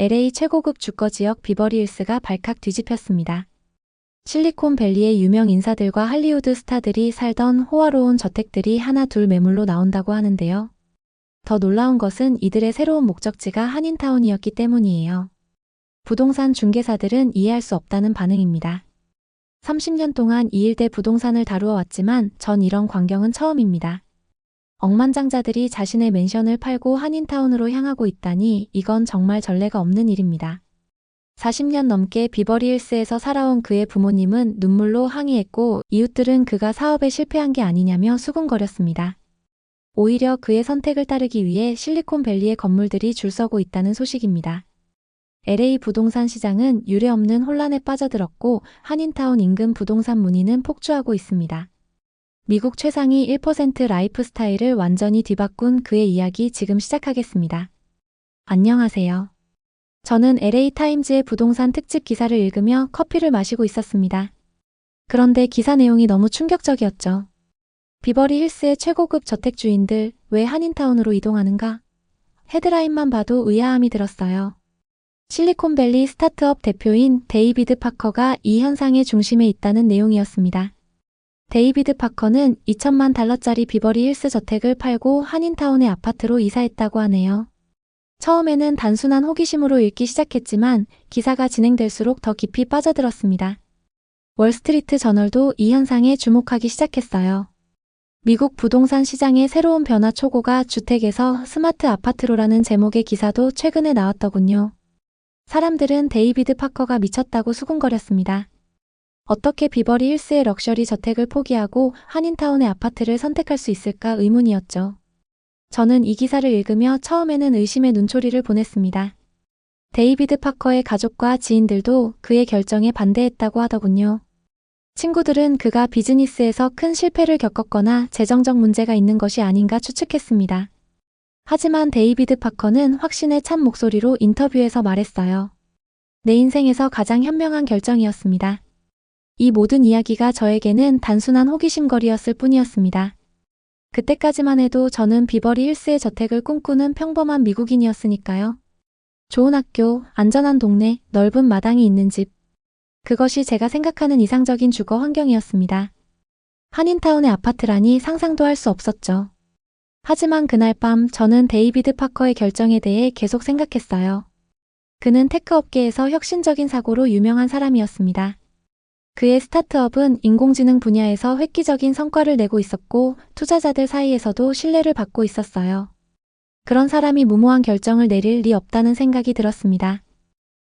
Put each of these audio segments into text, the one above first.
LA 최고급 주거지역 비버리힐스가 발칵 뒤집혔습니다. 실리콘밸리의 유명 인사들과 할리우드 스타들이 살던 호화로운 저택들이 하나 둘 매물로 나온다고 하는데요. 더 놀라운 것은 이들의 새로운 목적지가 한인타운이었기 때문이에요. 부동산 중개사들은 이해할 수 없다는 반응입니다. 30년 동안 이 일대 부동산을 다루어 왔지만 전 이런 광경은 처음입니다. 억만장자들이 자신의 맨션을 팔고 한인타운으로 향하고 있다니 이건 정말 전례가 없는 일입니다. 40년 넘게 비버리힐스에서 살아온 그의 부모님은 눈물로 항의했고 이웃들은 그가 사업에 실패한 게 아니냐며 수군거렸습니다. 오히려 그의 선택을 따르기 위해 실리콘밸리의 건물들이 줄서고 있다는 소식입니다. LA 부동산 시장은 유례없는 혼란에 빠져들었고 한인타운 인근 부동산 문의는 폭주하고 있습니다. 미국 최상위 1% 라이프 스타일을 완전히 뒤바꾼 그의 이야기 지금 시작하겠습니다. 안녕하세요. 저는 LA 타임즈의 부동산 특집 기사를 읽으며 커피를 마시고 있었습니다. 그런데 기사 내용이 너무 충격적이었죠. 비버리 힐스의 최고급 저택 주인들 왜 한인타운으로 이동하는가? 헤드라인만 봐도 의아함이 들었어요. 실리콘밸리 스타트업 대표인 데이비드 파커가 이 현상의 중심에 있다는 내용이었습니다. 데이비드 파커는 2천만 달러짜리 비버리 힐스 저택을 팔고 한인타운의 아파트로 이사했다고 하네요. 처음에는 단순한 호기심으로 읽기 시작했지만 기사가 진행될수록 더 깊이 빠져들었습니다. 월스트리트 저널도 이 현상에 주목하기 시작했어요. 미국 부동산 시장의 새로운 변화 초고가 주택에서 스마트 아파트로라는 제목의 기사도 최근에 나왔더군요. 사람들은 데이비드 파커가 미쳤다고 수군거렸습니다. 어떻게 비버리 힐스의 럭셔리 저택을 포기하고 한인타운의 아파트를 선택할 수 있을까 의문이었죠. 저는 이 기사를 읽으며 처음에는 의심의 눈초리를 보냈습니다. 데이비드 파커의 가족과 지인들도 그의 결정에 반대했다고 하더군요. 친구들은 그가 비즈니스에서 큰 실패를 겪었거나 재정적 문제가 있는 것이 아닌가 추측했습니다. 하지만 데이비드 파커는 확신에 찬 목소리로 인터뷰에서 말했어요. 내 인생에서 가장 현명한 결정이었습니다. 이 모든 이야기가 저에게는 단순한 호기심거리였을 뿐이었습니다. 그때까지만 해도 저는 비버리 힐스의 저택을 꿈꾸는 평범한 미국인이었으니까요. 좋은 학교, 안전한 동네, 넓은 마당이 있는 집. 그것이 제가 생각하는 이상적인 주거 환경이었습니다. 한인타운의 아파트라니 상상도 할 수 없었죠. 하지만 그날 밤 저는 데이비드 파커의 결정에 대해 계속 생각했어요. 그는 테크 업계에서 혁신적인 사고로 유명한 사람이었습니다. 그의 스타트업은 인공지능 분야에서 획기적인 성과를 내고 있었고 투자자들 사이에서도 신뢰를 받고 있었어요. 그런 사람이 무모한 결정을 내릴 리 없다는 생각이 들었습니다.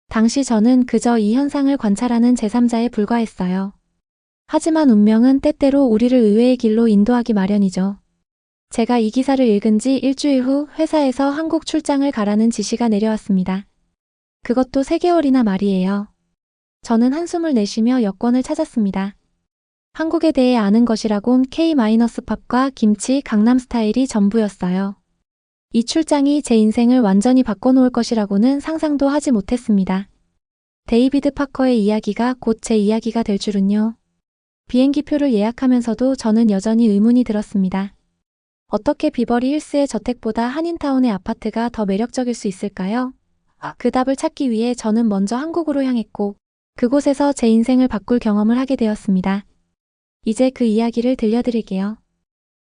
당시 저는 그저 이 현상을 관찰하는 제3자에 불과했어요. 하지만 운명은 때때로 우리를 의외의 길로 인도하기 마련이죠. 제가 이 기사를 읽은 지 일주일 후 회사에서 한국 출장을 가라는 지시가 내려왔습니다. 그것도 3개월이나 말이에요. 저는 한숨을 내쉬며 여권을 찾았습니다. 한국에 대해 아는 것이라곤 K-팝과 김치, 강남스타일이 전부였어요. 이 출장이 제 인생을 완전히 바꿔놓을 것이라고는 상상도 하지 못했습니다. 데이비드 파커의 이야기가 곧 제 이야기가 될 줄은요. 비행기표를 예약하면서도 저는 여전히 의문이 들었습니다. 어떻게 비버리 힐스의 저택보다 한인타운의 아파트가 더 매력적일 수 있을까요? 그 답을 찾기 위해 저는 먼저 한국으로 향했고 그곳에서 제 인생을 바꿀 경험을 하게 되었습니다. 이제 그 이야기를 들려드릴게요.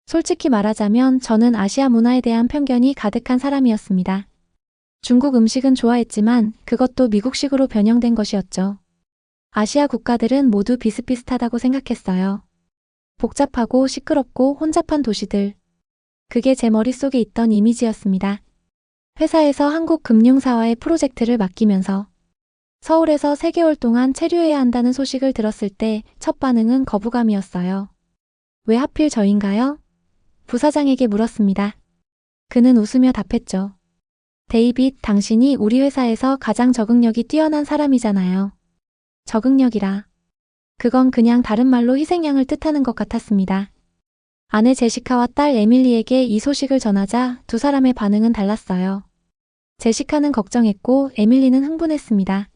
솔직히 말하자면 저는 아시아 문화에 대한 편견이 가득한 사람이었습니다. 중국 음식은 좋아했지만 그것도 미국식으로 변형된 것이었죠. 아시아 국가들은 모두 비슷비슷하다고 생각했어요. 복잡하고 시끄럽고 혼잡한 도시들. 그게 제 머릿속에 있던 이미지였습니다. 회사에서 한국 금융사와의 프로젝트를 맡기면서 서울에서 3개월 동안 체류해야 한다는 소식을 들었을 때 첫 반응은 거부감이었어요. 왜 하필 저인가요? 부사장에게 물었습니다. 그는 웃으며 답했죠. 데이빗, 당신이 우리 회사에서 가장 적응력이 뛰어난 사람이잖아요. 적응력이라. 그건 그냥 다른 말로 희생양을 뜻하는 것 같았습니다. 아내 제시카와 딸 에밀리에게 이 소식을 전하자 두 사람의 반응은 달랐어요. 제시카는 걱정했고 에밀리는 흥분했습니다.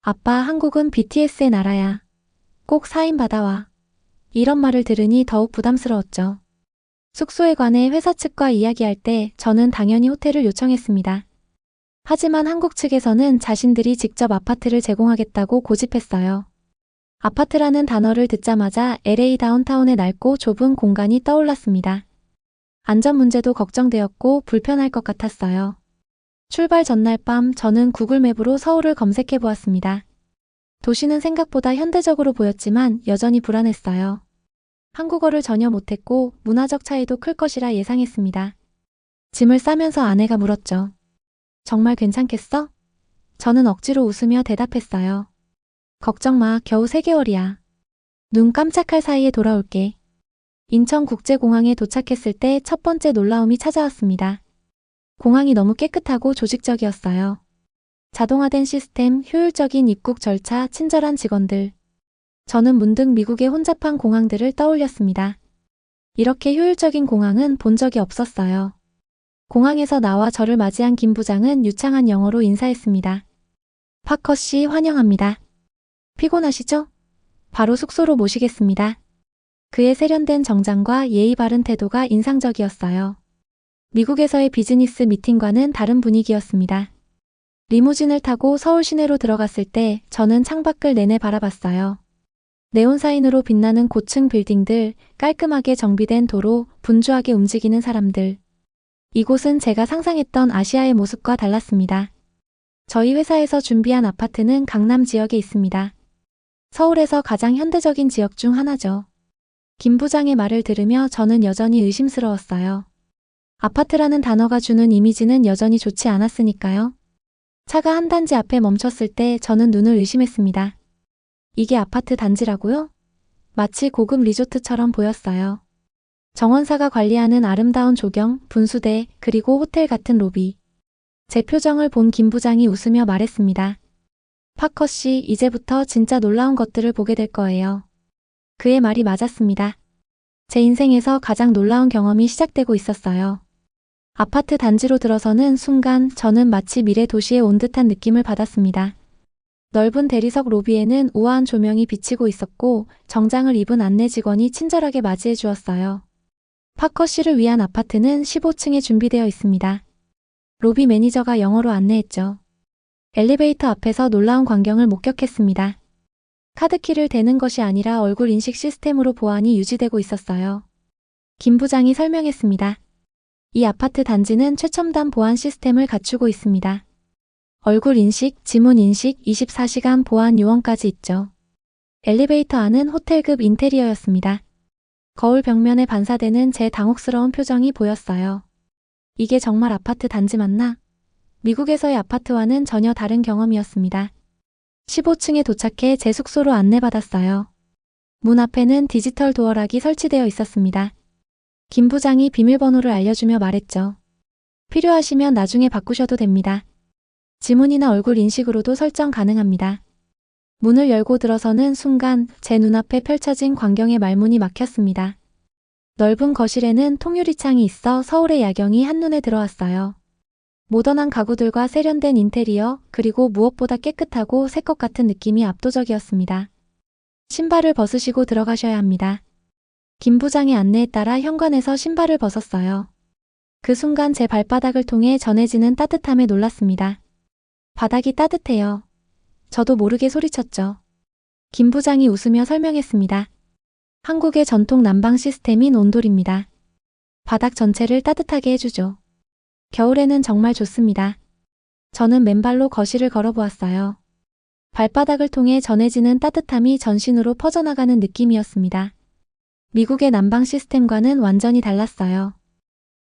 아빠, 한국은 BTS의 나라야. 꼭 사인 받아와. 이런 말을 들으니 더욱 부담스러웠죠. 숙소에 관해 회사 측과 이야기할 때 저는 당연히 호텔을 요청했습니다. 하지만 한국 측에서는 자신들이 직접 아파트를 제공하겠다고 고집했어요. 아파트라는 단어를 듣자마자 LA 다운타운의 넓고 좁은 공간이 떠올랐습니다. 안전 문제도 걱정되었고 불편할 것 같았어요. 출발 전날 밤 저는 구글맵으로 서울을 검색해 보았습니다. 도시는 생각보다 현대적으로 보였지만 여전히 불안했어요. 한국어를 전혀 못했고 문화적 차이도 클 것이라 예상했습니다. 짐을 싸면서 아내가 물었죠. 정말 괜찮겠어? 저는 억지로 웃으며 대답했어요. 걱정 마, 겨우 3개월이야. 눈 깜짝할 사이에 돌아올게. 인천국제공항에 도착했을 때 첫 번째 놀라움이 찾아왔습니다. 공항이 너무 깨끗하고 조직적이었어요. 자동화된 시스템, 효율적인 입국 절차, 친절한 직원들. 저는 문득 미국의 혼잡한 공항들을 떠올렸습니다. 이렇게 효율적인 공항은 본 적이 없었어요. 공항에서 나와 저를 맞이한 김 부장은 유창한 영어로 인사했습니다. 파커 씨 환영합니다. 피곤하시죠? 바로 숙소로 모시겠습니다. 그의 세련된 정장과 예의 바른 태도가 인상적이었어요. 미국에서의 비즈니스 미팅과는 다른 분위기였습니다. 리무진을 타고 서울 시내로 들어갔을 때 저는 창밖을 내내 바라봤어요. 네온사인으로 빛나는 고층 빌딩들, 깔끔하게 정비된 도로, 분주하게 움직이는 사람들. 이곳은 제가 상상했던 아시아의 모습과 달랐습니다. 저희 회사에서 준비한 아파트는 강남 지역에 있습니다. 서울에서 가장 현대적인 지역 중 하나죠. 김 부장의 말을 들으며 저는 여전히 의심스러웠어요. 아파트라는 단어가 주는 이미지는 여전히 좋지 않았으니까요. 차가 한 단지 앞에 멈췄을 때 저는 눈을 의심했습니다. 이게 아파트 단지라고요? 마치 고급 리조트처럼 보였어요. 정원사가 관리하는 아름다운 조경, 분수대, 그리고 호텔 같은 로비. 제 표정을 본 김 부장이 웃으며 말했습니다. 파커 씨, 이제부터 진짜 놀라운 것들을 보게 될 거예요. 그의 말이 맞았습니다. 제 인생에서 가장 놀라운 경험이 시작되고 있었어요. 아파트 단지로 들어서는 순간 저는 마치 미래 도시에 온 듯한 느낌을 받았습니다. 넓은 대리석 로비에는 우아한 조명이 비치고 있었고 정장을 입은 안내 직원이 친절하게 맞이해 주었어요. 파커 씨를 위한 아파트는 15층에 준비되어 있습니다. 로비 매니저가 영어로 안내했죠. 엘리베이터 앞에서 놀라운 광경을 목격했습니다. 카드키를 대는 것이 아니라 얼굴 인식 시스템으로 보안이 유지되고 있었어요. 김 부장이 설명했습니다. 이 아파트 단지는 최첨단 보안 시스템을 갖추고 있습니다. 얼굴 인식, 지문 인식, 24시간 보안 요원까지 있죠. 엘리베이터 안은 호텔급 인테리어였습니다. 거울 벽면에 반사되는 제 당혹스러운 표정이 보였어요. 이게 정말 아파트 단지 맞나? 미국에서의 아파트와는 전혀 다른 경험이었습니다. 15층에 도착해 제 숙소로 안내받았어요. 문 앞에는 디지털 도어락이 설치되어 있었습니다. 김 부장이 비밀번호를 알려주며 말했죠. 필요하시면 나중에 바꾸셔도 됩니다. 지문이나 얼굴 인식으로도 설정 가능합니다. 문을 열고 들어서는 순간 제 눈앞에 펼쳐진 광경의 말문이 막혔습니다. 넓은 거실에는 통유리창이 있어 서울의 야경이 한눈에 들어왔어요. 모던한 가구들과 세련된 인테리어, 그리고 무엇보다 깨끗하고 새 것 같은 느낌이 압도적이었습니다. 신발을 벗으시고 들어가셔야 합니다. 김 부장의 안내에 따라 현관에서 신발을 벗었어요. 그 순간 제 발바닥을 통해 전해지는 따뜻함에 놀랐습니다. 바닥이 따뜻해요. 저도 모르게 소리쳤죠. 김 부장이 웃으며 설명했습니다. 한국의 전통 난방 시스템인 온돌입니다. 바닥 전체를 따뜻하게 해주죠. 겨울에는 정말 좋습니다. 저는 맨발로 거실을 걸어보았어요. 발바닥을 통해 전해지는 따뜻함이 전신으로 퍼져나가는 느낌이었습니다. 미국의 난방 시스템과는 완전히 달랐어요.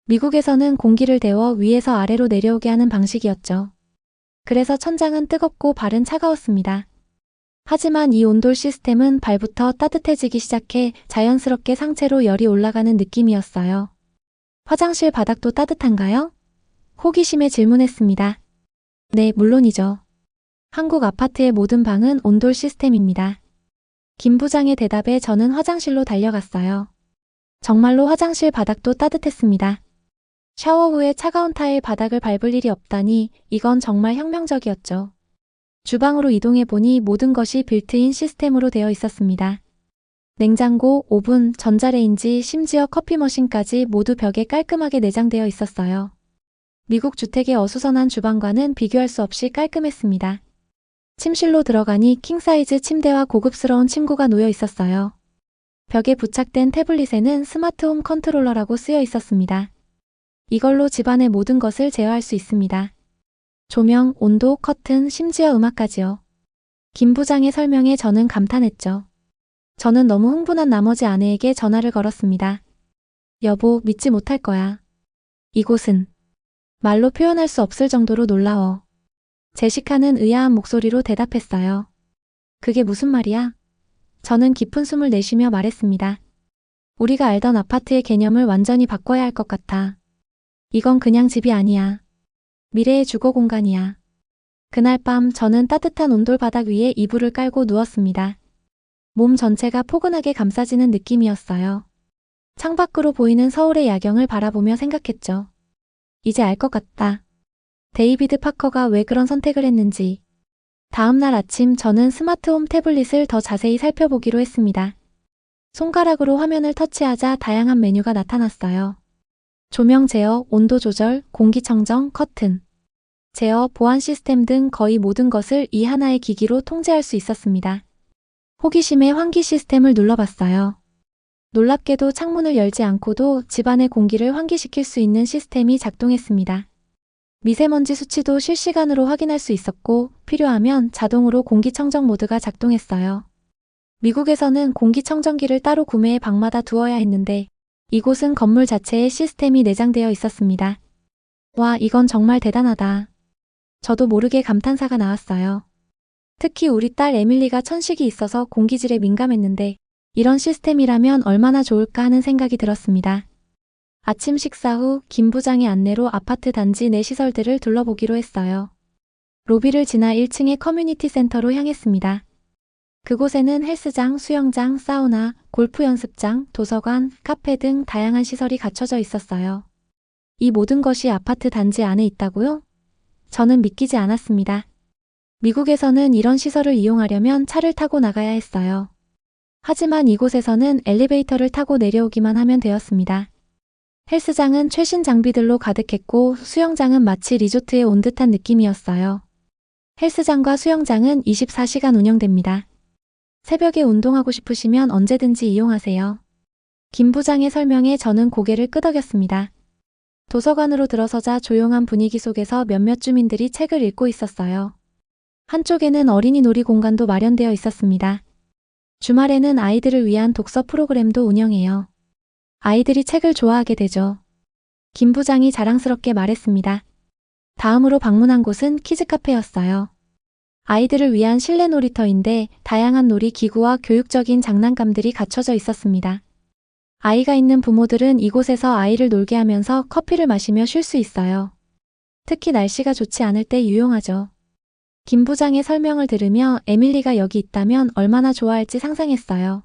미국에서는 공기를 데워 위에서 아래로 내려오게 하는 방식이었죠. 그래서 천장은 뜨겁고 발은 차가웠습니다. 하지만 이 온돌 시스템은 발부터 따뜻해지기 시작해 자연스럽게 상체로 열이 올라가는 느낌이었어요. 화장실 바닥도 따뜻한가요? 호기심에 질문했습니다. 네, 물론이죠. 한국 아파트의 모든 방은 온돌 시스템입니다. 김 부장의 대답에 저는 화장실로 달려갔어요. 정말로 화장실 바닥도 따뜻했습니다. 샤워 후에 차가운 타일 바닥을 밟을 일이 없다니 이건 정말 혁명적이었죠. 주방으로 이동해보니 모든 것이 빌트인 시스템으로 되어 있었습니다. 냉장고, 오븐, 전자레인지, 심지어 커피 머신까지 모두 벽에 깔끔하게 내장되어 있었어요. 미국 주택의 어수선한 주방과는 비교할 수 없이 깔끔했습니다. 침실로 들어가니 킹사이즈 침대와 고급스러운 침구가 놓여 있었어요. 벽에 부착된 태블릿에는 스마트홈 컨트롤러라고 쓰여 있었습니다. 이걸로 집안의 모든 것을 제어할 수 있습니다. 조명, 온도, 커튼, 심지어 음악까지요. 김 부장의 설명에 저는 감탄했죠. 저는 너무 흥분한 나머지 아내에게 전화를 걸었습니다. 여보, 믿지 못할 거야. 이곳은 말로 표현할 수 없을 정도로 놀라워. 제시카는 의아한 목소리로 대답했어요. 그게 무슨 말이야? 저는 깊은 숨을 내쉬며 말했습니다. 우리가 알던 아파트의 개념을 완전히 바꿔야 할 것 같아. 이건 그냥 집이 아니야. 미래의 주거 공간이야. 그날 밤 저는 따뜻한 온돌 바닥 위에 이불을 깔고 누웠습니다. 몸 전체가 포근하게 감싸지는 느낌이었어요. 창밖으로 보이는 서울의 야경을 바라보며 생각했죠. 이제 알 것 같다. 데이비드 파커가 왜 그런 선택을 했는지. 다음 날 아침 저는 스마트홈 태블릿을 더 자세히 살펴보기로 했습니다. 손가락으로 화면을 터치하자 다양한 메뉴가 나타났어요. 조명 제어, 온도 조절, 공기청정, 커튼, 제어, 보안 시스템 등 거의 모든 것을 이 하나의 기기로 통제할 수 있었습니다. 호기심에 환기 시스템을 눌러봤어요. 놀랍게도 창문을 열지 않고도 집안의 공기를 환기시킬 수 있는 시스템이 작동했습니다. 미세먼지 수치도 실시간으로 확인할 수 있었고 필요하면 자동으로 공기청정 모드가 작동했어요. 미국에서는 공기청정기를 따로 구매해 방마다 두어야 했는데 이곳은 건물 자체에 시스템이 내장되어 있었습니다. 와, 이건 정말 대단하다. 저도 모르게 감탄사가 나왔어요. 특히 우리 딸 에밀리가 천식이 있어서 공기질에 민감했는데 이런 시스템이라면 얼마나 좋을까 하는 생각이 들었습니다. 아침 식사 후 김 부장의 안내로 아파트 단지 내 시설들을 둘러보기로 했어요. 로비를 지나 1층의 커뮤니티 센터로 향했습니다. 그곳에는 헬스장, 수영장, 사우나, 골프 연습장, 도서관, 카페 등 다양한 시설이 갖춰져 있었어요. 이 모든 것이 아파트 단지 안에 있다고요? 저는 믿기지 않았습니다. 미국에서는 이런 시설을 이용하려면 차를 타고 나가야 했어요. 하지만 이곳에서는 엘리베이터를 타고 내려오기만 하면 되었습니다. 헬스장은 최신 장비들로 가득했고 수영장은 마치 리조트에 온 듯한 느낌이었어요. 헬스장과 수영장은 24시간 운영됩니다. 새벽에 운동하고 싶으시면 언제든지 이용하세요. 김 부장의 설명에 저는 고개를 끄덕였습니다. 도서관으로 들어서자 조용한 분위기 속에서 몇몇 주민들이 책을 읽고 있었어요. 한쪽에는 어린이 놀이 공간도 마련되어 있었습니다. 주말에는 아이들을 위한 독서 프로그램도 운영해요. 아이들이 책을 좋아하게 되죠. 김 부장이 자랑스럽게 말했습니다. 다음으로 방문한 곳은 키즈 카페였어요. 아이들을 위한 실내 놀이터인데 다양한 놀이 기구와 교육적인 장난감들이 갖춰져 있었습니다. 아이가 있는 부모들은 이곳에서 아이를 놀게 하면서 커피를 마시며 쉴 수 있어요. 특히 날씨가 좋지 않을 때 유용하죠. 김 부장의 설명을 들으며 에밀리가 여기 있다면 얼마나 좋아할지 상상했어요.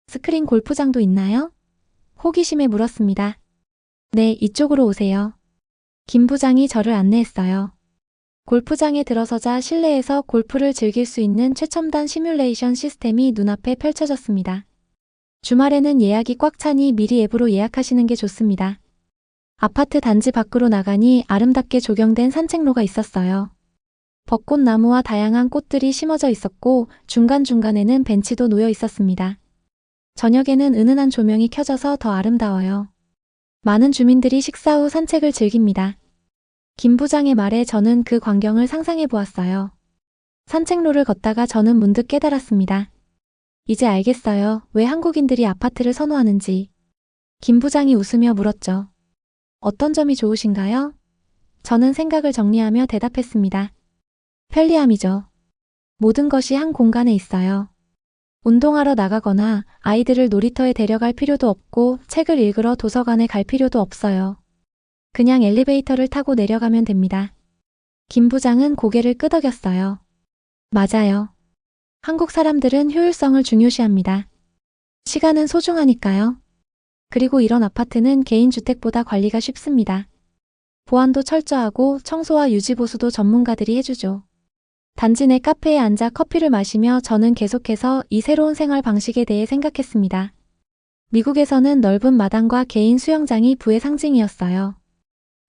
스크린 골프장도 있나요? 호기심에 물었습니다. 네, 이쪽으로 오세요. 김 부장이 저를 안내했어요. 골프장에 들어서자 실내에서 골프를 즐길 수 있는 최첨단 시뮬레이션 시스템이 눈앞에 펼쳐졌습니다. 주말에는 예약이 꽉 차니 미리 앱으로 예약하시는 게 좋습니다. 아파트 단지 밖으로 나가니 아름답게 조경된 산책로가 있었어요. 벚꽃나무와 다양한 꽃들이 심어져 있었고 중간중간에는 벤치도 놓여 있었습니다. 저녁에는 은은한 조명이 켜져서 더 아름다워요. 많은 주민들이 식사 후 산책을 즐깁니다. 김 부장의 말에 저는 그 광경을 상상해 보았어요. 산책로를 걷다가 저는 문득 깨달았습니다. 이제 알겠어요. 왜 한국인들이 아파트를 선호하는지. 김 부장이 웃으며 물었죠. 어떤 점이 좋으신가요? 저는 생각을 정리하며 대답했습니다. 편리함이죠. 모든 것이 한 공간에 있어요. 운동하러 나가거나 아이들을 놀이터에 데려갈 필요도 없고 책을 읽으러 도서관에 갈 필요도 없어요. 그냥 엘리베이터를 타고 내려가면 됩니다. 김 부장은 고개를 끄덕였어요. 맞아요. 한국 사람들은 효율성을 중요시합니다. 시간은 소중하니까요. 그리고 이런 아파트는 개인주택보다 관리가 쉽습니다. 보안도 철저하고 청소와 유지보수도 전문가들이 해주죠. 단지 내 카페에 앉아 커피를 마시며 저는 계속해서 이 새로운 생활 방식에 대해 생각했습니다. 미국에서는 넓은 마당과 개인 수영장이 부의 상징이었어요.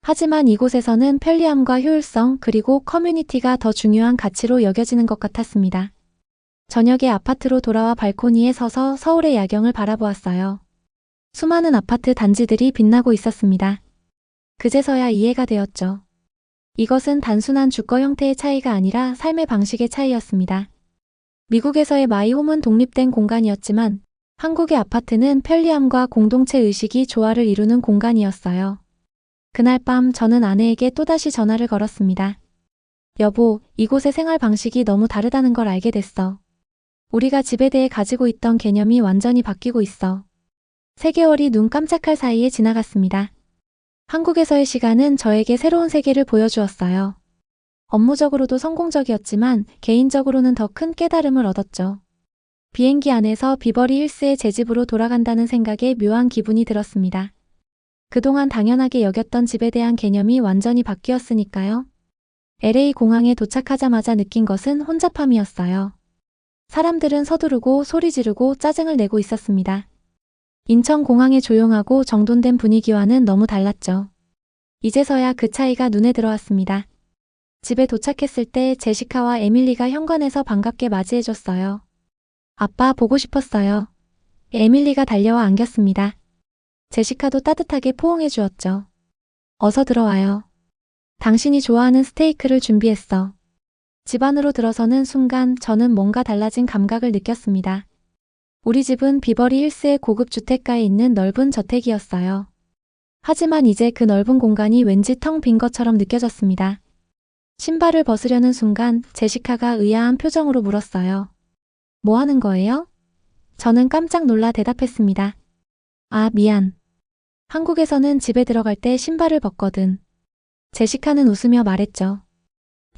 하지만 이곳에서는 편리함과 효율성 그리고 커뮤니티가 더 중요한 가치로 여겨지는 것 같았습니다. 저녁에 아파트로 돌아와 발코니에 서서 서울의 야경을 바라보았어요. 수많은 아파트 단지들이 빛나고 있었습니다. 그제서야 이해가 되었죠. 이것은 단순한 주거 형태의 차이가 아니라 삶의 방식의 차이였습니다. 미국에서의 마이홈은 독립된 공간이었지만 한국의 아파트는 편리함과 공동체 의식이 조화를 이루는 공간이었어요. 그날 밤 저는 아내에게 또다시 전화를 걸었습니다. 여보, 이곳의 생활 방식이 너무 다르다는 걸 알게 됐어. 우리가 집에 대해 가지고 있던 개념이 완전히 바뀌고 있어. 3개월이 눈 깜짝할 사이에 지나갔습니다. 한국에서의 시간은 저에게 새로운 세계를 보여주었어요. 업무적으로도 성공적이었지만 개인적으로는 더 큰 깨달음을 얻었죠. 비행기 안에서 비버리 힐스의 제 집으로 돌아간다는 생각에 묘한 기분이 들었습니다. 그동안 당연하게 여겼던 집에 대한 개념이 완전히 바뀌었으니까요. LA 공항에 도착하자마자 느낀 것은 혼잡함이었어요. 사람들은 서두르고 소리 지르고 짜증을 내고 있었습니다. 인천공항의 조용하고 정돈된 분위기와는 너무 달랐죠. 이제서야 그 차이가 눈에 들어왔습니다. 집에 도착했을 때 제시카와 에밀리가 현관에서 반갑게 맞이해줬어요. 아빠 보고 싶었어요. 에밀리가 달려와 안겼습니다. 제시카도 따뜻하게 포옹해 주었죠. 어서 들어와요. 당신이 좋아하는 스테이크를 준비했어. 집 안으로 들어서는 순간 저는 뭔가 달라진 감각을 느꼈습니다. 우리 집은 비버리 힐스의 고급 주택가에 있는 넓은 저택이었어요. 하지만 이제 그 넓은 공간이 왠지 텅 빈 것처럼 느껴졌습니다. 신발을 벗으려는 순간 제시카가 의아한 표정으로 물었어요. 뭐 하는 거예요? 저는 깜짝 놀라 대답했습니다. 아, 미안. 한국에서는 집에 들어갈 때 신발을 벗거든. 제시카는 웃으며 말했죠.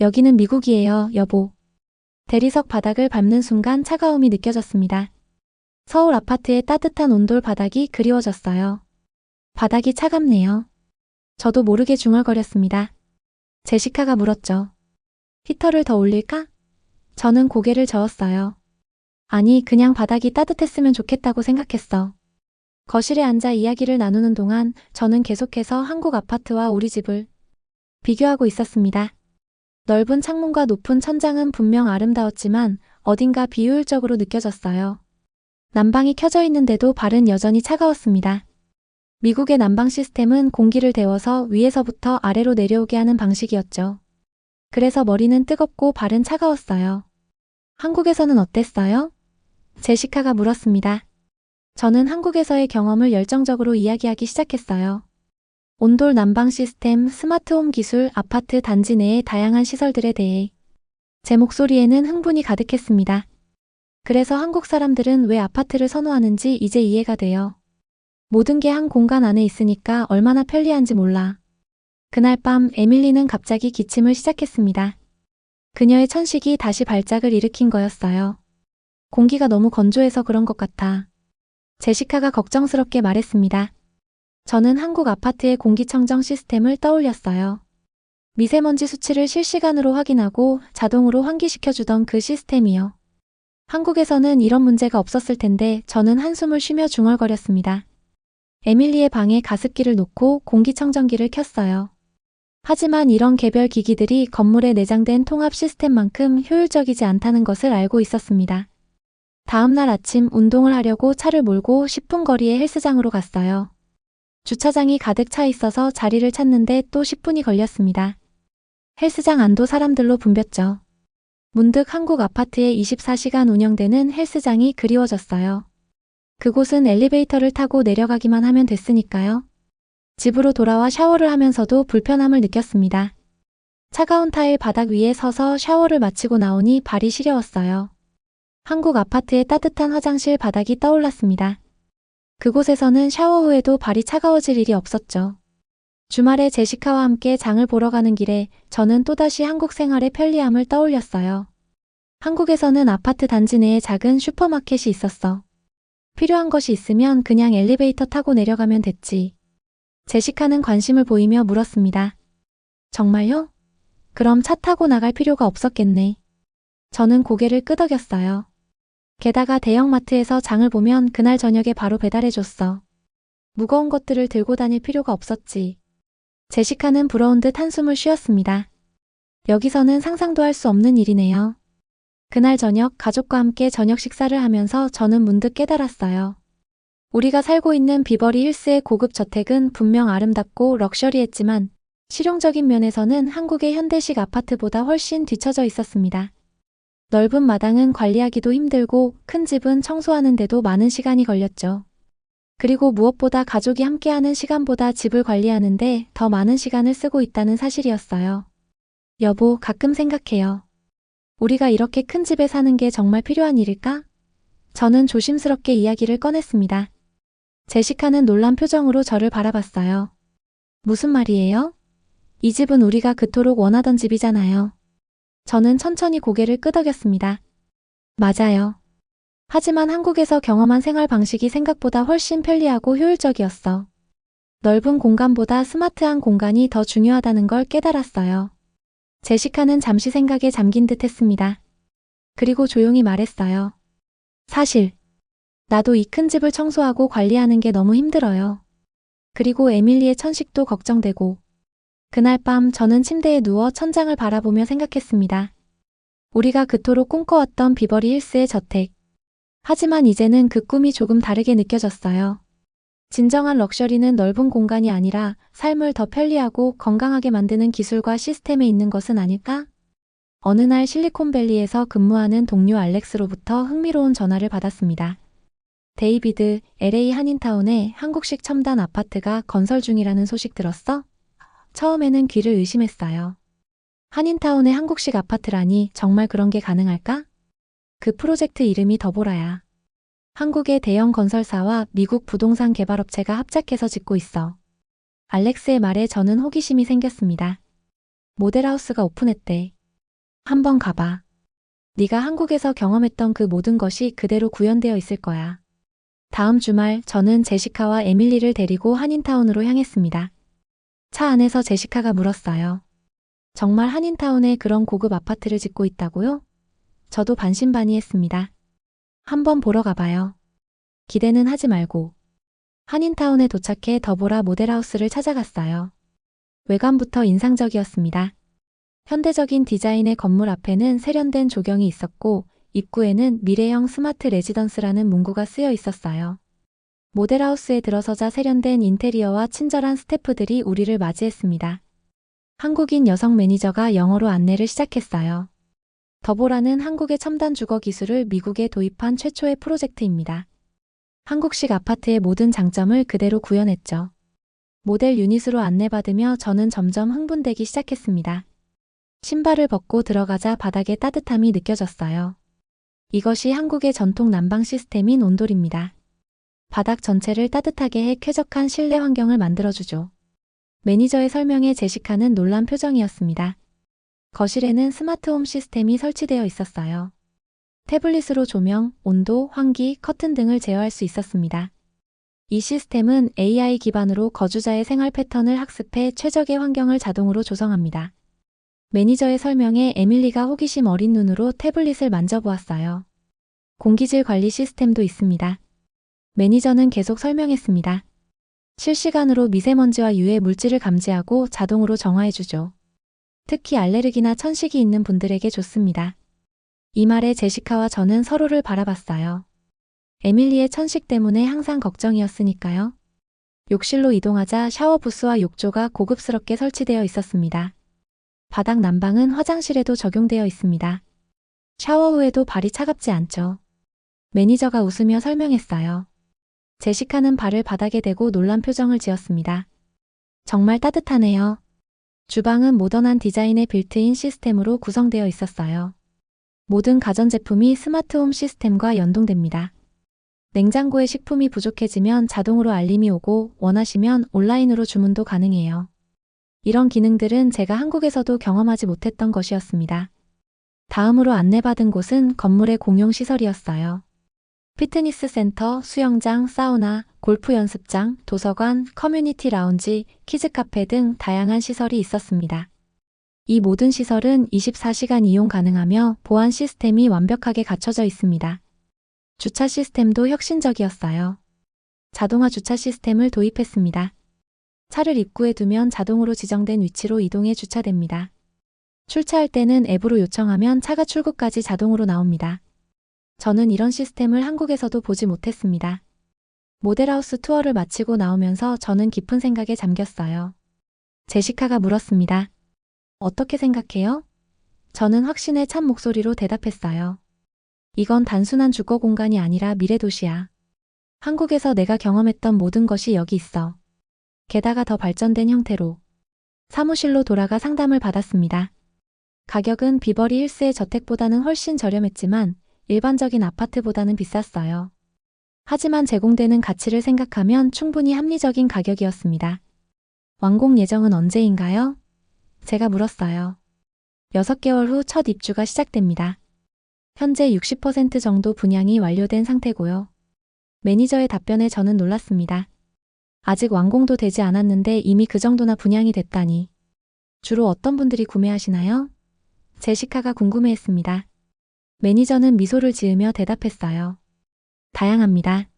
여기는 미국이에요, 여보. 대리석 바닥을 밟는 순간 차가움이 느껴졌습니다. 서울 아파트의 따뜻한 온돌 바닥이 그리워졌어요. 바닥이 차갑네요. 저도 모르게 중얼거렸습니다. 제시카가 물었죠. 히터를 더 올릴까? 저는 고개를 저었어요. 아니, 그냥 바닥이 따뜻했으면 좋겠다고 생각했어. 거실에 앉아 이야기를 나누는 동안 저는 계속해서 한국 아파트와 우리 집을 비교하고 있었습니다. 넓은 창문과 높은 천장은 분명 아름다웠지만 어딘가 비효율적으로 느껴졌어요. 난방이 켜져 있는데도 발은 여전히 차가웠습니다. 미국의 난방 시스템은 공기를 데워서 위에서부터 아래로 내려오게 하는 방식이었죠. 그래서 머리는 뜨겁고 발은 차가웠어요. 한국에서는 어땠어요? 제시카가 물었습니다. 저는 한국에서의 경험을 열정적으로 이야기하기 시작했어요. 온돌 난방 시스템, 스마트홈 기술, 아파트 단지 내의 다양한 시설들에 대해 제 목소리에는 흥분이 가득했습니다. 그래서 한국 사람들은 왜 아파트를 선호하는지 이제 이해가 돼요. 모든 게 한 공간 안에 있으니까 얼마나 편리한지 몰라. 그날 밤 에밀리는 갑자기 기침을 시작했습니다. 그녀의 천식이 다시 발작을 일으킨 거였어요. 공기가 너무 건조해서 그런 것 같아. 제시카가 걱정스럽게 말했습니다. 저는 한국 아파트의 공기청정 시스템을 떠올렸어요. 미세먼지 수치를 실시간으로 확인하고 자동으로 환기시켜주던 그 시스템이요. 한국에서는 이런 문제가 없었을 텐데 저는 한숨을 쉬며 중얼거렸습니다. 에밀리의 방에 가습기를 놓고 공기청정기를 켰어요. 하지만 이런 개별 기기들이 건물에 내장된 통합 시스템만큼 효율적이지 않다는 것을 알고 있었습니다. 다음 날 아침 운동을 하려고 차를 몰고 10분 거리의 헬스장으로 갔어요. 주차장이 가득 차 있어서 자리를 찾는데 또 10분이 걸렸습니다. 헬스장 안도 사람들로 붐볐죠. 문득 한국 아파트에 24시간 운영되는 헬스장이 그리워졌어요. 그곳은 엘리베이터를 타고 내려가기만 하면 됐으니까요. 집으로 돌아와 샤워를 하면서도 불편함을 느꼈습니다. 차가운 타일 바닥 위에 서서 샤워를 마치고 나오니 발이 시려웠어요. 한국 아파트의 따뜻한 화장실 바닥이 떠올랐습니다. 그곳에서는 샤워 후에도 발이 차가워질 일이 없었죠. 주말에 제시카와 함께 장을 보러 가는 길에 저는 또다시 한국 생활의 편리함을 떠올렸어요. 한국에서는 아파트 단지 내에 작은 슈퍼마켓이 있었어. 필요한 것이 있으면 그냥 엘리베이터 타고 내려가면 됐지. 제시카는 관심을 보이며 물었습니다. 정말요? 그럼 차 타고 나갈 필요가 없었겠네. 저는 고개를 끄덕였어요. 게다가 대형마트에서 장을 보면 그날 저녁에 바로 배달해줬어. 무거운 것들을 들고 다닐 필요가 없었지. 제시카는 부러운 듯 한숨을 쉬었습니다. 여기서는 상상도 할 수 없는 일이네요. 그날 저녁 가족과 함께 저녁 식사를 하면서 저는 문득 깨달았어요. 우리가 살고 있는 비버리 힐스의 고급 저택은 분명 아름답고 럭셔리했지만 실용적인 면에서는 한국의 현대식 아파트보다 훨씬 뒤처져 있었습니다. 넓은 마당은 관리하기도 힘들고 큰 집은 청소하는데도 많은 시간이 걸렸죠. 그리고 무엇보다 가족이 함께하는 시간보다 집을 관리하는데 더 많은 시간을 쓰고 있다는 사실이었어요. 여보, 가끔 생각해요. 우리가 이렇게 큰 집에 사는 게 정말 필요한 일일까? 저는 조심스럽게 이야기를 꺼냈습니다. 제시카는 놀란 표정으로 저를 바라봤어요. 무슨 말이에요? 이 집은 우리가 그토록 원하던 집이잖아요. 저는 천천히 고개를 끄덕였습니다. 맞아요. 하지만 한국에서 경험한 생활 방식이 생각보다 훨씬 편리하고 효율적이었어. 넓은 공간보다 스마트한 공간이 더 중요하다는 걸 깨달았어요. 제시카는 잠시 생각에 잠긴 듯 했습니다. 그리고 조용히 말했어요. 사실, 나도 이 큰 집을 청소하고 관리하는 게 너무 힘들어요. 그리고 에밀리의 천식도 걱정되고. 그날 밤 저는 침대에 누워 천장을 바라보며 생각했습니다. 우리가 그토록 꿈꿔왔던 비버리 힐스의 저택. 하지만 이제는 그 꿈이 조금 다르게 느껴졌어요. 진정한 럭셔리는 넓은 공간이 아니라 삶을 더 편리하고 건강하게 만드는 기술과 시스템에 있는 것은 아닐까? 어느 날 실리콘밸리에서 근무하는 동료 알렉스로부터 흥미로운 전화를 받았습니다. 데이비드, LA 한인타운에 한국식 첨단 아파트가 건설 중이라는 소식 들었어? 처음에는 귀를 의심했어요. 한인타운에 한국식 아파트라니 정말 그런 게 가능할까? 그 프로젝트 이름이 더보라야. 한국의 대형 건설사와 미국 부동산 개발업체가 합작해서 짓고 있어. 알렉스의 말에 저는 호기심이 생겼습니다. 모델하우스가 오픈했대. 한번 가봐. 네가 한국에서 경험했던 그 모든 것이 그대로 구현되어 있을 거야. 다음 주말 저는 제시카와 에밀리를 데리고 한인타운으로 향했습니다. 차 안에서 제시카가 물었어요. 정말 한인타운에 그런 고급 아파트를 짓고 있다고요? 저도 반신반의했습니다. 한번 보러 가봐요. 기대는 하지 말고. 한인타운에 도착해 더보라 모델하우스를 찾아갔어요. 외관부터 인상적이었습니다. 현대적인 디자인의 건물 앞에는 세련된 조경이 있었고 입구에는 미래형 스마트 레지던스라는 문구가 쓰여 있었어요. 모델하우스에 들어서자 세련된 인테리어와 친절한 스태프들이 우리를 맞이했습니다. 한국인 여성 매니저가 영어로 안내를 시작했어요. 더보라는 한국의 첨단 주거 기술을 미국에 도입한 최초의 프로젝트입니다. 한국식 아파트의 모든 장점을 그대로 구현했죠. 모델 유닛으로 안내받으며 저는 점점 흥분되기 시작했습니다. 신발을 벗고 들어가자 바닥에 따뜻함이 느껴졌어요. 이것이 한국의 전통 난방 시스템인 온돌입니다. 바닥 전체를 따뜻하게 해 쾌적한 실내 환경을 만들어주죠. 매니저의 설명에 제시카는 놀란 표정이었습니다. 거실에는 스마트홈 시스템이 설치되어 있었어요. 태블릿으로 조명, 온도, 환기, 커튼 등을 제어할 수 있었습니다. 이 시스템은 AI 기반으로 거주자의 생활 패턴을 학습해 최적의 환경을 자동으로 조성합니다. 매니저의 설명에 에밀리가 호기심 어린 눈으로 태블릿을 만져보았어요. 공기질 관리 시스템도 있습니다. 매니저는 계속 설명했습니다. 실시간으로 미세먼지와 유해 물질을 감지하고 자동으로 정화해주죠. 특히 알레르기나 천식이 있는 분들에게 좋습니다. 이 말에 제시카와 저는 서로를 바라봤어요. 에밀리의 천식 때문에 항상 걱정이었으니까요. 욕실로 이동하자 샤워 부스와 욕조가 고급스럽게 설치되어 있었습니다. 바닥 난방은 화장실에도 적용되어 있습니다. 샤워 후에도 발이 차갑지 않죠. 매니저가 웃으며 설명했어요. 제시카는 발을 바닥에 대고 놀란 표정을 지었습니다. 정말 따뜻하네요. 주방은 모던한 디자인의 빌트인 시스템으로 구성되어 있었어요. 모든 가전제품이 스마트홈 시스템과 연동됩니다. 냉장고에 식품이 부족해지면 자동으로 알림이 오고 원하시면 온라인으로 주문도 가능해요. 이런 기능들은 제가 한국에서도 경험하지 못했던 것이었습니다. 다음으로 안내받은 곳은 건물의 공용시설이었어요. 피트니스 센터, 수영장, 사우나, 골프 연습장, 도서관, 커뮤니티 라운지, 키즈 카페 등 다양한 시설이 있었습니다. 이 모든 시설은 24시간 이용 가능하며 보안 시스템이 완벽하게 갖춰져 있습니다. 주차 시스템도 혁신적이었어요. 자동화 주차 시스템을 도입했습니다. 차를 입구에 두면 자동으로 지정된 위치로 이동해 주차됩니다. 출차할 때는 앱으로 요청하면 차가 출구까지 자동으로 나옵니다. 저는 이런 시스템을 한국에서도 보지 못했습니다. 모델하우스 투어를 마치고 나오면서 저는 깊은 생각에 잠겼어요. 제시카가 물었습니다. 어떻게 생각해요? 저는 확신에 찬 목소리로 대답했어요. 이건 단순한 주거 공간이 아니라 미래 도시야. 한국에서 내가 경험했던 모든 것이 여기 있어. 게다가 더 발전된 형태로. 사무실로 돌아가 상담을 받았습니다. 가격은 비버리 힐스의 저택보다는 훨씬 저렴했지만 일반적인 아파트보다는 비쌌어요. 하지만 제공되는 가치를 생각하면 충분히 합리적인 가격이었습니다. 완공 예정은 언제인가요? 제가 물었어요. 6개월 후 첫 입주가 시작됩니다. 현재 60% 정도 분양이 완료된 상태고요. 매니저의 답변에 저는 놀랐습니다. 아직 완공도 되지 않았는데 이미 그 정도나 분양이 됐다니. 주로 어떤 분들이 구매하시나요? 제시카가 궁금해했습니다. 매니저는 미소를 지으며 대답했어요. 다양합니다.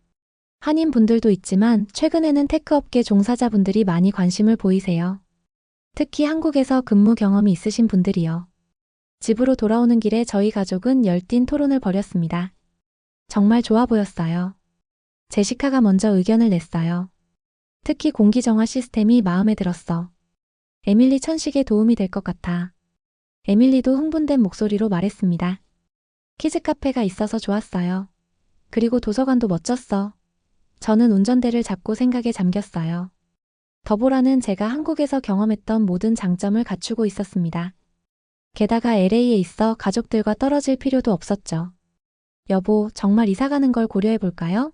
한인분들도 있지만 최근에는 테크업계 종사자분들이 많이 관심을 보이세요. 특히 한국에서 근무 경험이 있으신 분들이요. 집으로 돌아오는 길에 저희 가족은 열띤 토론을 벌였습니다. 정말 좋아 보였어요. 제시카가 먼저 의견을 냈어요. 특히 공기정화 시스템이 마음에 들었어. 에밀리 천식에 도움이 될 것 같아. 에밀리도 흥분된 목소리로 말했습니다. 키즈 카페가 있어서 좋았어요. 그리고 도서관도 멋졌어. 저는 운전대를 잡고 생각에 잠겼어요. 더보라는 제가 한국에서 경험했던 모든 장점을 갖추고 있었습니다. 게다가 LA에 있어 가족들과 떨어질 필요도 없었죠. 여보, 정말 이사 가는 걸 고려해 볼까요?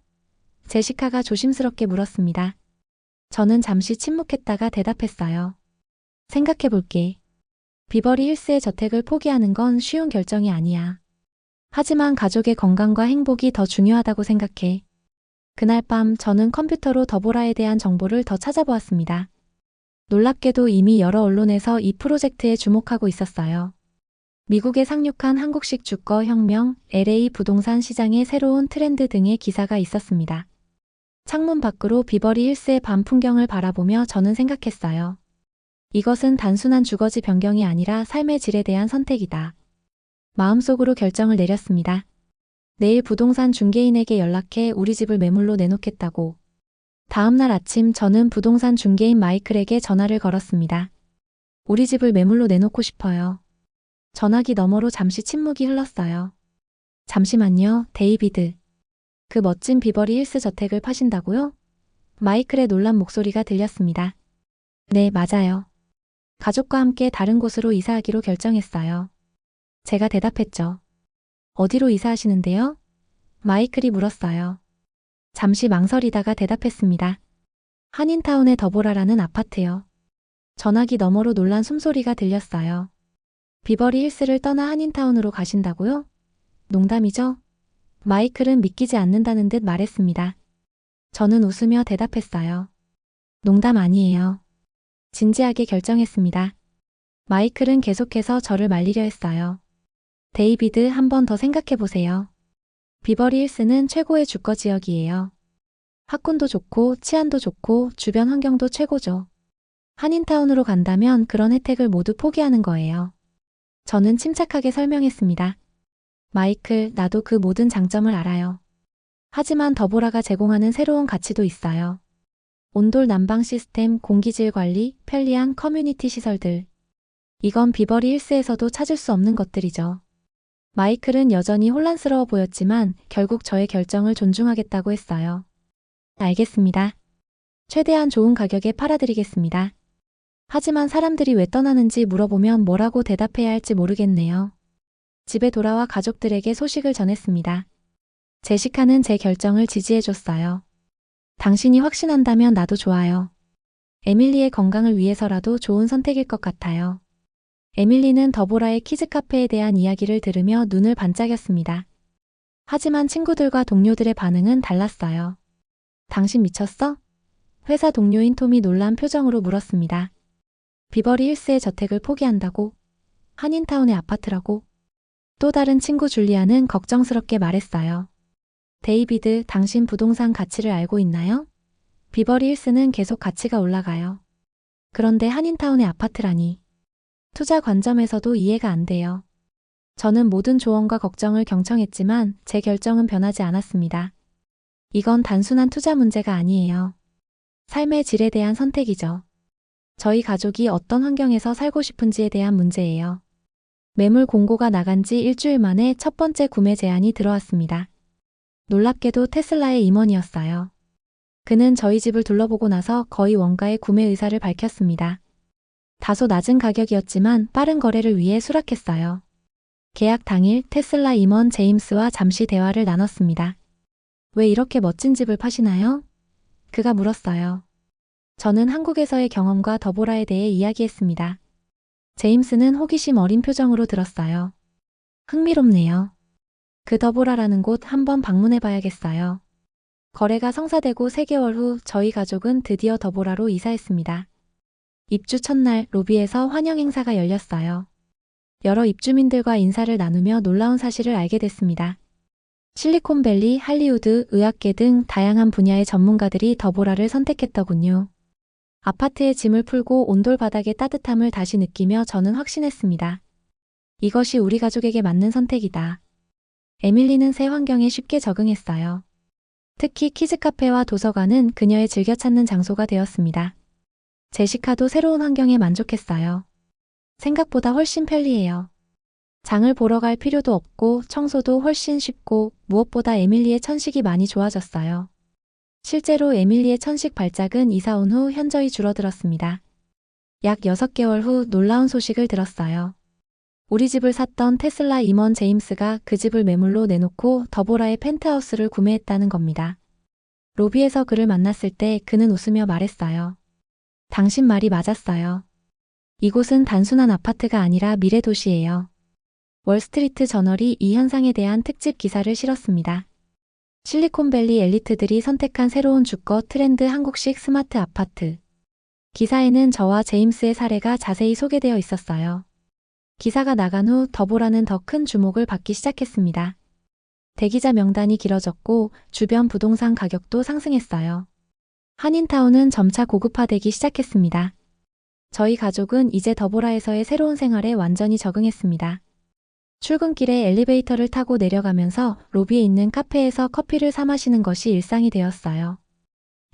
제시카가 조심스럽게 물었습니다. 저는 잠시 침묵했다가 대답했어요. 생각해 볼게. 비버리 힐스의 저택을 포기하는 건 쉬운 결정이 아니야. 하지만 가족의 건강과 행복이 더 중요하다고 생각해. 그날 밤 저는 컴퓨터로 더보라에 대한 정보를 더 찾아보았습니다. 놀랍게도 이미 여러 언론에서 이 프로젝트에 주목하고 있었어요. 미국에 상륙한 한국식 주거 혁명, LA 부동산 시장의 새로운 트렌드 등의 기사가 있었습니다. 창문 밖으로 비버리 힐스의 밤 풍경을 바라보며 저는 생각했어요. 이것은 단순한 주거지 변경이 아니라 삶의 질에 대한 선택이다. 마음속으로 결정을 내렸습니다. 내일 부동산 중개인에게 연락해 우리 집을 매물로 내놓겠다고. 다음날 아침 저는 부동산 중개인 마이클에게 전화를 걸었습니다. 우리 집을 매물로 내놓고 싶어요. 전화기 너머로 잠시 침묵이 흘렀어요. 잠시만요, 데이비드. 그 멋진 비버리 힐스 저택을 파신다고요? 마이클의 놀란 목소리가 들렸습니다. 네, 맞아요. 가족과 함께 다른 곳으로 이사하기로 결정했어요. 제가 대답했죠. 어디로 이사하시는데요? 마이클이 물었어요. 잠시 망설이다가 대답했습니다. 한인타운의 더보라라는 아파트요. 전화기 너머로 놀란 숨소리가 들렸어요. 비버리 힐스를 떠나 한인타운으로 가신다고요? 농담이죠? 마이클은 믿기지 않는다는 듯 말했습니다. 저는 웃으며 대답했어요. 농담 아니에요. 진지하게 결정했습니다. 마이클은 계속해서 저를 말리려 했어요. 데이비드, 한 번 더 생각해 보세요. 비버리 힐스는 최고의 주거 지역이에요. 학군도 좋고 치안도 좋고 주변 환경도 최고죠. 한인타운으로 간다면 그런 혜택을 모두 포기하는 거예요. 저는 침착하게 설명했습니다. 마이클, 나도 그 모든 장점을 알아요. 하지만 더보라가 제공하는 새로운 가치도 있어요. 온돌 난방 시스템, 공기질 관리, 편리한 커뮤니티 시설들. 이건 비버리 힐스에서도 찾을 수 없는 것들이죠. 마이클은 여전히 혼란스러워 보였지만 결국 저의 결정을 존중하겠다고 했어요. 알겠습니다. 최대한 좋은 가격에 팔아드리겠습니다. 하지만 사람들이 왜 떠나는지 물어보면 뭐라고 대답해야 할지 모르겠네요. 집에 돌아와 가족들에게 소식을 전했습니다. 제시카는 제 결정을 지지해줬어요. 당신이 확신한다면 나도 좋아요. 에밀리의 건강을 위해서라도 좋은 선택일 것 같아요. 에밀리는 더보라의 키즈 카페에 대한 이야기를 들으며 눈을 반짝였습니다. 하지만 친구들과 동료들의 반응은 달랐어요. 당신 미쳤어? 회사 동료인 톰이 놀란 표정으로 물었습니다. 비버리 힐스의 저택을 포기한다고? 한인타운의 아파트라고? 또 다른 친구 줄리아는 걱정스럽게 말했어요. 데이비드, 당신 부동산 가치를 알고 있나요? 비버리 힐스는 계속 가치가 올라가요. 그런데 한인타운의 아파트라니. 투자 관점에서도 이해가 안 돼요. 저는 모든 조언과 걱정을 경청했지만 제 결정은 변하지 않았습니다. 이건 단순한 투자 문제가 아니에요. 삶의 질에 대한 선택이죠. 저희 가족이 어떤 환경에서 살고 싶은지에 대한 문제예요. 매물 공고가 나간 지 일주일 만에 첫 번째 구매 제안이 들어왔습니다. 놀랍게도 테슬라의 임원이었어요. 그는 저희 집을 둘러보고 나서 거의 원가의 구매 의사를 밝혔습니다. 다소 낮은 가격이었지만 빠른 거래를 위해 수락했어요. 계약 당일 테슬라 임원 제임스와 잠시 대화를 나눴습니다. 왜 이렇게 멋진 집을 파시나요? 그가 물었어요. 저는 한국에서의 경험과 더보라에 대해 이야기했습니다. 제임스는 호기심 어린 표정으로 들었어요. 흥미롭네요. 그 더보라라는 곳 한번 방문해 봐야겠어요. 거래가 성사되고 3개월 후 저희 가족은 드디어 더보라로 이사했습니다. 입주 첫날 로비에서 환영 행사가 열렸어요. 여러 입주민들과 인사를 나누며 놀라운 사실을 알게 됐습니다. 실리콘밸리, 할리우드, 의학계 등 다양한 분야의 전문가들이 더보라를 선택했더군요. 아파트의 짐을 풀고 온돌 바닥의 따뜻함을 다시 느끼며 저는 확신했습니다. 이것이 우리 가족에게 맞는 선택이다. 에밀리는 새 환경에 쉽게 적응했어요. 특히 키즈카페와 도서관은 그녀의 즐겨 찾는 장소가 되었습니다. 제시카도 새로운 환경에 만족했어요. 생각보다 훨씬 편리해요. 장을 보러 갈 필요도 없고 청소도 훨씬 쉽고 무엇보다 에밀리의 천식이 많이 좋아졌어요. 실제로 에밀리의 천식 발작은 이사 온 후 현저히 줄어들었습니다. 약 6개월 후 놀라운 소식을 들었어요. 우리 집을 샀던 테슬라 임원 제임스가 그 집을 매물로 내놓고 더보라의 펜트하우스를 구매했다는 겁니다. 로비에서 그를 만났을 때 그는 웃으며 말했어요. 당신 말이 맞았어요. 이곳은 단순한 아파트가 아니라 미래 도시예요. 월스트리트 저널이 이 현상에 대한 특집 기사를 실었습니다. 실리콘밸리 엘리트들이 선택한 새로운 주거 트렌드 한국식 스마트 아파트. 기사에는 저와 제임스의 사례가 자세히 소개되어 있었어요. 기사가 나간 후 더보라는 더 큰 주목을 받기 시작했습니다. 대기자 명단이 길어졌고 주변 부동산 가격도 상승했어요. 한인타운은 점차 고급화되기 시작했습니다. 저희 가족은 이제 더보라에서의 새로운 생활에 완전히 적응했습니다. 출근길에 엘리베이터를 타고 내려가면서 로비에 있는 카페에서 커피를 사 마시는 것이 일상이 되었어요.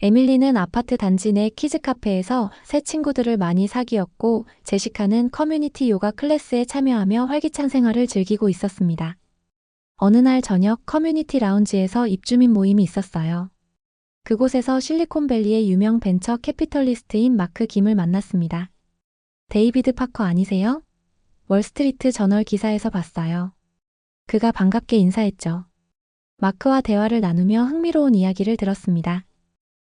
에밀리는 아파트 단지 내 키즈 카페에서 새 친구들을 많이 사귀었고 제시카는 커뮤니티 요가 클래스에 참여하며 활기찬 생활을 즐기고 있었습니다. 어느 날 저녁 커뮤니티 라운지에서 입주민 모임이 있었어요. 그곳에서 실리콘밸리의 유명 벤처 캐피털리스트인 마크 김을 만났습니다. 데이비드 파커 아니세요? 월스트리트 저널 기사에서 봤어요. 그가 반갑게 인사했죠. 마크와 대화를 나누며 흥미로운 이야기를 들었습니다.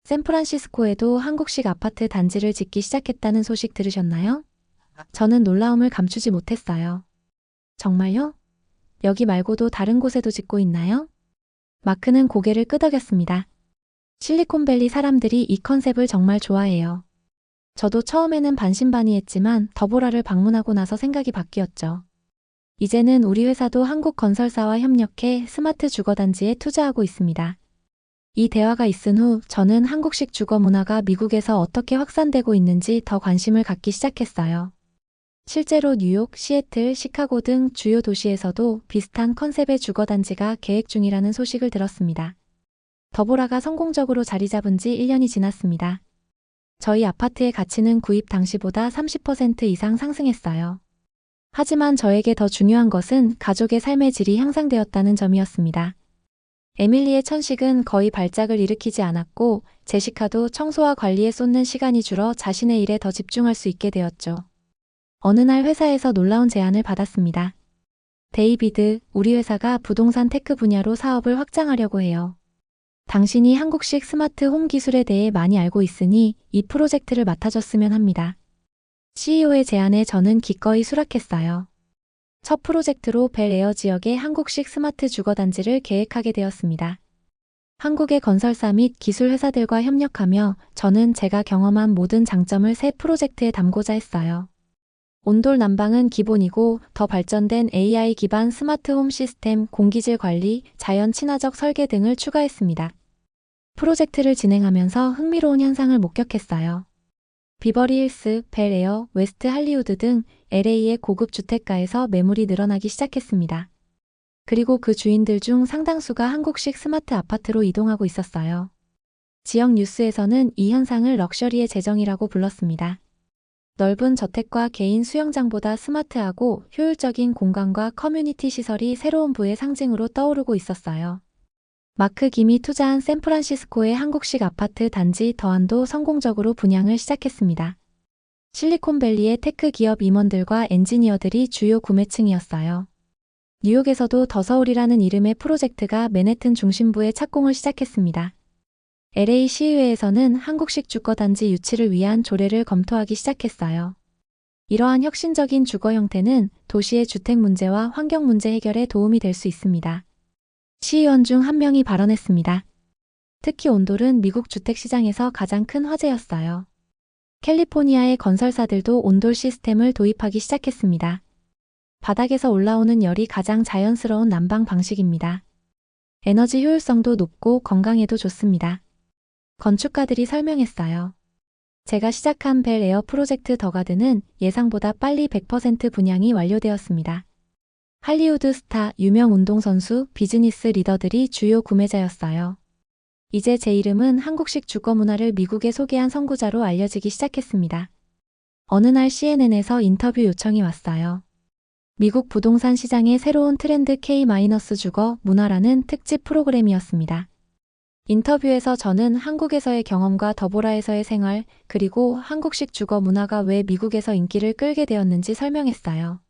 샌프란시스코에도 한국식 아파트 단지를 짓기 시작했다는 소식 들으셨나요? 저는 놀라움을 감추지 못했어요. 정말요? 여기 말고도 다른 곳에도 짓고 있나요? 마크는 고개를 끄덕였습니다. 실리콘밸리 사람들이 이 컨셉을 정말 좋아해요. 저도 처음에는 반신반의했지만 더보라를 방문하고 나서 생각이 바뀌었죠. 이제는 우리 회사도 한국 건설사와 협력해 스마트 주거단지에 투자하고 있습니다. 이 대화가 있은 후 저는 한국식 주거 문화가 미국에서 어떻게 확산되고 있는지 더 관심을 갖기 시작했어요. 실제로 뉴욕, 시애틀, 시카고 등 주요 도시에서도 비슷한 컨셉의 주거단지가 계획 중이라는 소식을 들었습니다. 더보라가 성공적으로 자리 잡은 지 1년이 지났습니다. 저희 아파트의 가치는 구입 당시보다 30% 이상 상승했어요. 하지만 저에게 더 중요한 것은 가족의 삶의 질이 향상되었다는 점이었습니다. 에밀리의 천식은 거의 발작을 일으키지 않았고 제시카도 청소와 관리에 쏟는 시간이 줄어 자신의 일에 더 집중할 수 있게 되었죠. 어느 날 회사에서 놀라운 제안을 받았습니다. 데이비드, 우리 회사가 부동산 테크 분야로 사업을 확장하려고 해요. 당신이 한국식 스마트 홈 기술에 대해 많이 알고 있으니 이 프로젝트를 맡아줬으면 합니다. CEO의 제안에 저는 기꺼이 수락했어요. 첫 프로젝트로 벨에어 지역의 한국식 스마트 주거단지를 계획하게 되었습니다. 한국의 건설사 및 기술 회사들과 협력하며 저는 제가 경험한 모든 장점을 새 프로젝트에 담고자 했어요. 온돌 난방은 기본이고 더 발전된 AI 기반 스마트 홈 시스템, 공기질 관리, 자연 친화적 설계 등을 추가했습니다. 프로젝트를 진행하면서 흥미로운 현상을 목격했어요. 비버리 힐스, 벨 에어, 웨스트 할리우드 등 LA의 고급 주택가에서 매물이 늘어나기 시작했습니다. 그리고 그 주인들 중 상당수가 한국식 스마트 아파트로 이동하고 있었어요. 지역 뉴스에서는 이 현상을 럭셔리의 재정이라고 불렀습니다. 넓은 저택과 개인 수영장보다 스마트하고 효율적인 공간과 커뮤니티 시설이 새로운 부의 상징으로 떠오르고 있었어요. 마크 김이 투자한 샌프란시스코의 한국식 아파트 단지 더한도 성공적으로 분양을 시작했습니다. 실리콘밸리의 테크 기업 임원들과 엔지니어들이 주요 구매층이었어요. 뉴욕에서도 더 서울이라는 이름의 프로젝트가 맨해튼 중심부에 착공을 시작했습니다. LA 시의회에서는 한국식 주거단지 유치를 위한 조례를 검토하기 시작했어요. 이러한 혁신적인 주거 형태는 도시의 주택 문제와 환경 문제 해결에 도움이 될 수 있습니다. 시의원 중 한 명이 발언했습니다. 특히 온돌은 미국 주택시장에서 가장 큰 화제였어요. 캘리포니아의 건설사들도 온돌 시스템을 도입하기 시작했습니다. 바닥에서 올라오는 열이 가장 자연스러운 난방 방식입니다. 에너지 효율성도 높고 건강에도 좋습니다. 건축가들이 설명했어요. 제가 시작한 벨 에어 프로젝트 더가든은 예상보다 빨리 100% 분양이 완료되었습니다. 할리우드 스타, 유명 운동선수, 비즈니스 리더들이 주요 구매자였어요. 이제 제 이름은 한국식 주거 문화를 미국에 소개한 선구자로 알려지기 시작했습니다. 어느 날 CNN에서 인터뷰 요청이 왔어요. 미국 부동산 시장의 새로운 트렌드 K-주거 문화라는 특집 프로그램이었습니다. 인터뷰에서 저는 한국에서의 경험과 더보라에서의 생활, 그리고 한국식 주거 문화가 왜 미국에서 인기를 끌게 되었는지 설명했어요.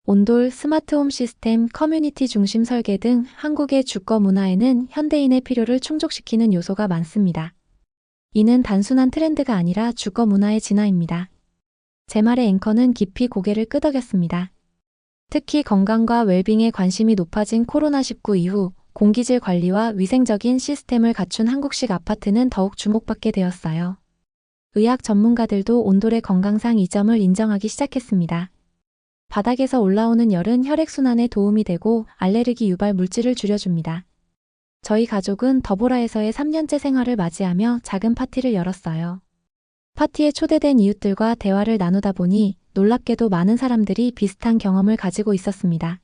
온돌, 스마트홈 시스템, 커뮤니티 중심 설계 등 한국의 주거 문화에는 현대인의 필요를 충족시키는 요소가 많습니다. 이는 단순한 트렌드가 아니라 주거 문화의 진화입니다. 제 말의 앵커는 깊이 고개를 끄덕였습니다. 특히 건강과 웰빙에 관심이 높아진 코로나19 이후 공기질 관리와 위생적인 시스템을 갖춘 한국식 아파트는 더욱 주목받게 되었어요. 의학 전문가들도 온돌의 건강상 이 점을 인정하기 시작했습니다. 바닥에서 올라오는 열은 혈액순환에 도움이 되고 알레르기 유발 물질을 줄여줍니다. 저희 가족은 더보라에서의 3년째 생활을 맞이하며 작은 파티를 열었어요. 파티에 초대된 이웃들과 대화를 나누다 보니 놀랍게도 많은 사람들이 비슷한 경험을 가지고 있었습니다.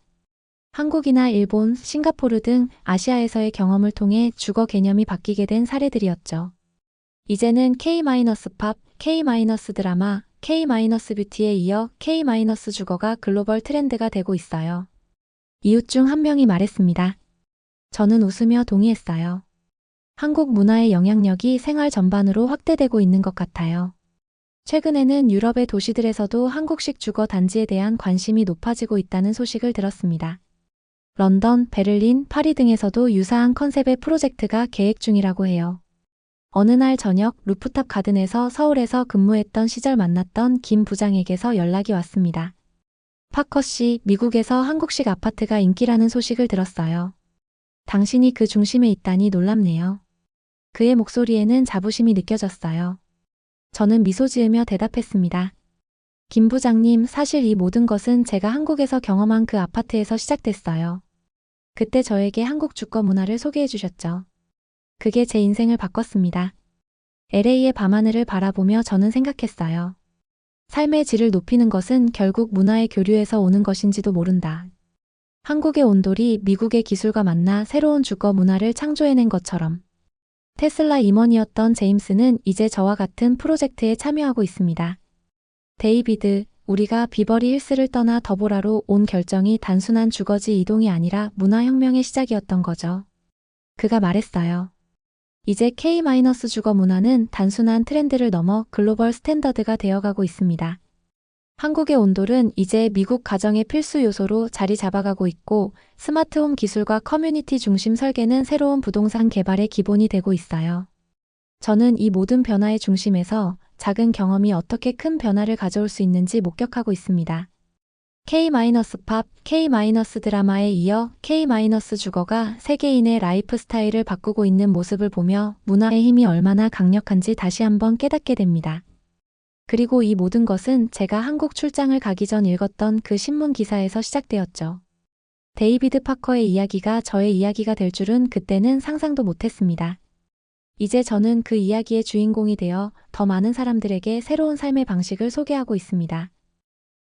한국이나 일본, 싱가포르 등 아시아에서의 경험을 통해 주거 개념이 바뀌게 된 사례들이었죠. 이제는 K-팝, K-드라마, K-뷰티에 이어 K-주거가 글로벌 트렌드가 되고 있어요. 이웃 중 한 명이 말했습니다. 저는 웃으며 동의했어요. 한국 문화의 영향력이 생활 전반으로 확대되고 있는 것 같아요. 최근에는 유럽의 도시들에서도 한국식 주거 단지에 대한 관심이 높아지고 있다는 소식을 들었습니다. 런던, 베를린, 파리 등에서도 유사한 컨셉의 프로젝트가 계획 중이라고 해요. 어느 날 저녁 루프탑 가든에서 서울에서 근무했던 시절 만났던 김 부장에게서 연락이 왔습니다. 파커 씨, 미국에서 한국식 아파트가 인기라는 소식을 들었어요. 당신이 그 중심에 있다니 놀랍네요. 그의 목소리에는 자부심이 느껴졌어요. 저는 미소 지으며 대답했습니다. 김 부장님, 사실 이 모든 것은 제가 한국에서 경험한 그 아파트에서 시작됐어요. 그때 저에게 한국 주거 문화를 소개해 주셨죠. 그게 제 인생을 바꿨습니다. LA의 밤하늘을 바라보며 저는 생각했어요. 삶의 질을 높이는 것은 결국 문화의 교류에서 오는 것인지도 모른다. 한국의 온돌이 미국의 기술과 만나 새로운 주거 문화를 창조해낸 것처럼. 테슬라 임원이었던 제임스는 이제 저와 같은 프로젝트에 참여하고 있습니다. 데이비드, 우리가 비버리 힐스를 떠나 더보라로 온 결정이 단순한 주거지 이동이 아니라 문화혁명의 시작이었던 거죠. 그가 말했어요. 이제 K-주거 문화는 단순한 트렌드를 넘어 글로벌 스탠더드가 되어가고 있습니다. 한국의 온돌은 이제 미국 가정의 필수 요소로 자리 잡아가고 있고 스마트홈 기술과 커뮤니티 중심 설계는 새로운 부동산 개발의 기본이 되고 있어요. 저는 이 모든 변화의 중심에서 작은 경험이 어떻게 큰 변화를 가져올 수 있는지 목격하고 있습니다. K-팝, K-드라마에 이어 K-주거가 세계인의 라이프 스타일을 바꾸고 있는 모습을 보며 문화의 힘이 얼마나 강력한지 다시 한번 깨닫게 됩니다. 그리고 이 모든 것은 제가 한국 출장을 가기 전 읽었던 그 신문 기사에서 시작되었죠. 데이비드 파커의 이야기가 저의 이야기가 될 줄은 그때는 상상도 못했습니다. 이제 저는 그 이야기의 주인공이 되어 더 많은 사람들에게 새로운 삶의 방식을 소개하고 있습니다.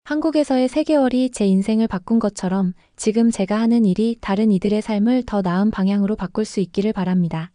한국에서의 3개월이 제 인생을 바꾼 것처럼 지금 제가 하는 일이 다른 이들의 삶을 더 나은 방향으로 바꿀 수 있기를 바랍니다.